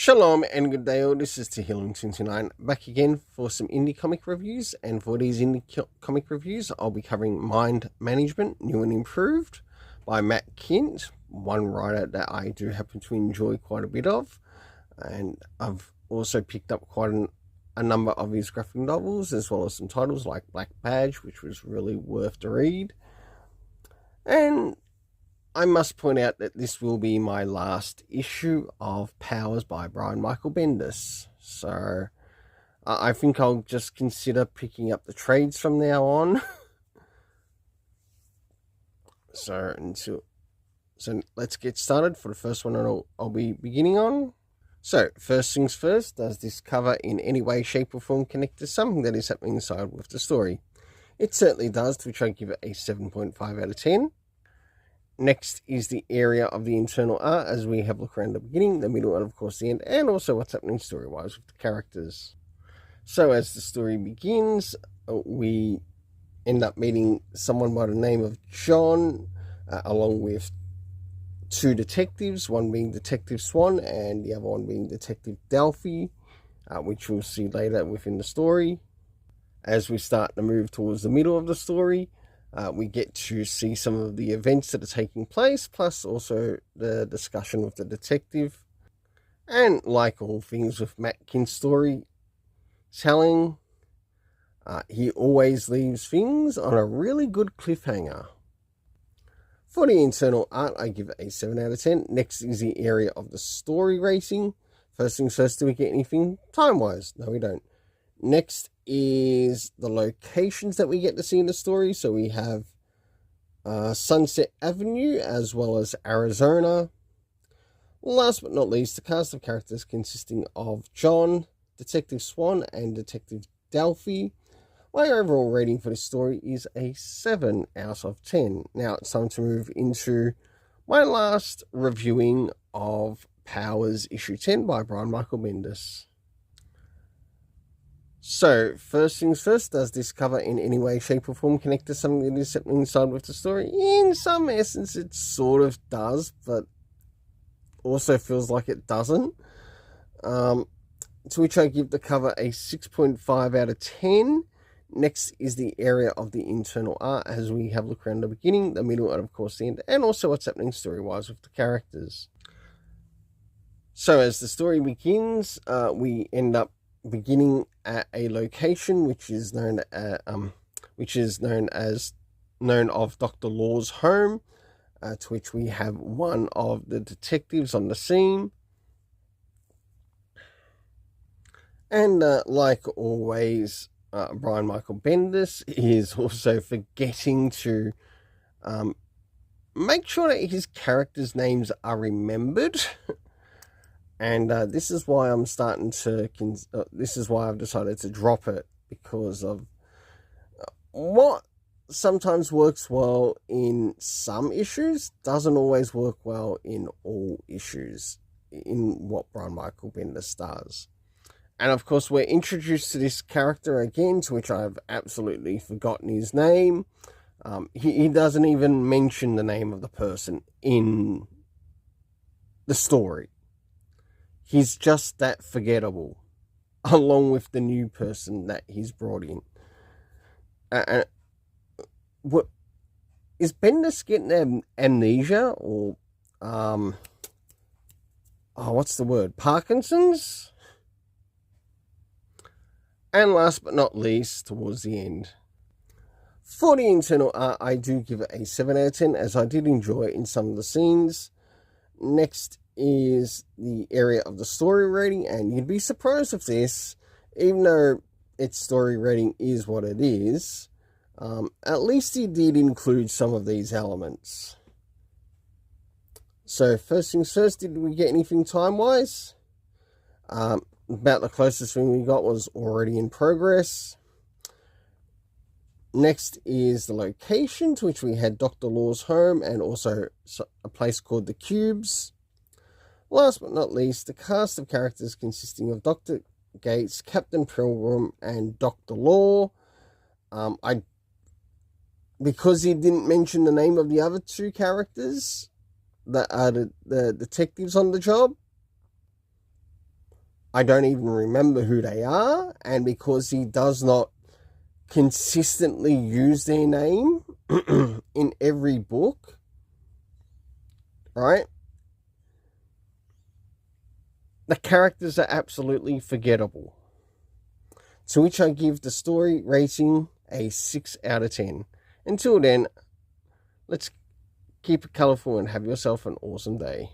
Shalom and good day all, this is Tehillim29 back again for some indie comic reviews, and for these indie comic reviews I'll be covering Mind Management, New and Improved by Matt Kindt, one writer that I do happen to enjoy quite a bit of, and I've also picked up quite a number of his graphic novels as well as some titles like Black Badge, which was really worth the read. And I must point out that this will be my last issue of Powers by Brian Michael Bendis. So I think I'll just consider picking up the trades from now on. So let's get started for the first one I'll be beginning on. So first things first, does this cover in any way, shape or form connect to something that is happening inside with the story? It certainly does, to which I give it a 7.5 out of 10. Next is the area of the internal art, as we have a look around the beginning, the middle, and of course the end, and also what's happening story-wise with the characters. So as the story begins, we end up meeting someone by the name of John, along with two detectives, one being Detective Swan and the other one being Detective Delphi, which we'll see later within the story. As we start to move towards the middle of the story, we get to see some of the events that are taking place, plus also the discussion with the detective. And like all things with Matt Kindt's storytelling, he always leaves things on a really good cliffhanger. For the internal art, I give it a 7 out of 10. Next is the area of the story racing. First things first, do we get anything time-wise? No, we don't. Next is the locations that we get to see in the story. So we have Sunset Avenue as well as Arizona. Last but not least, the cast of characters consisting of John, Detective Swan and Detective Delphi. My overall rating for this story is a 7 out of 10. Now it's time to move into my last reviewing of Powers issue 10 by Brian Michael Bendis. So, first things first, does this cover in any way, shape or form connect to something that is happening inside with the story? In some essence, it sort of does, but also feels like it doesn't. To which I give the cover a 6.5 out of 10. Next is the area of the internal art, as we have a look around the beginning, the middle, and of course the end, and also what's happening story-wise with the characters. So, as the story begins, we end up beginning at a location which is known of Dr. Law's home, to which we have one of the detectives on the scene. And like always, Brian Michael Bendis is also forgetting to make sure that his characters' names are remembered. And this is why I've decided to drop it, because of what sometimes works well in some issues doesn't always work well in all issues in what Brian Michael Bendis does. And of course, we're introduced to this character again, to which I've absolutely forgotten his name. He doesn't even mention the name of the person in the story. He's just that forgettable, along with the new person that he's brought in. What is Bendis getting amnesia or what's the word? Parkinson's? And last but not least, towards the end, for the internal art, I do give it a 7 out of 10, as I did enjoy in some of the scenes. Next is the area of the story rating, and you'd be surprised with this, even though its story rating is what it is, at least he did include some of these elements. So first things first, did we get anything time-wise? About the closest thing we got was already in progress. Next is the location, to which we had Dr. Law's home and also a place called the Cubes. Last but not least, the cast of characters consisting of Dr. Gates, Captain Pilgrim, and Dr. Law. Because he didn't mention the name of the other two characters that are the detectives on the job, I don't even remember who they are, and because he does not consistently use their name in every book, right? The characters are absolutely forgettable. To which I give the story rating a 6 out of 10. Until then, let's keep it colourful and have yourself an awesome day.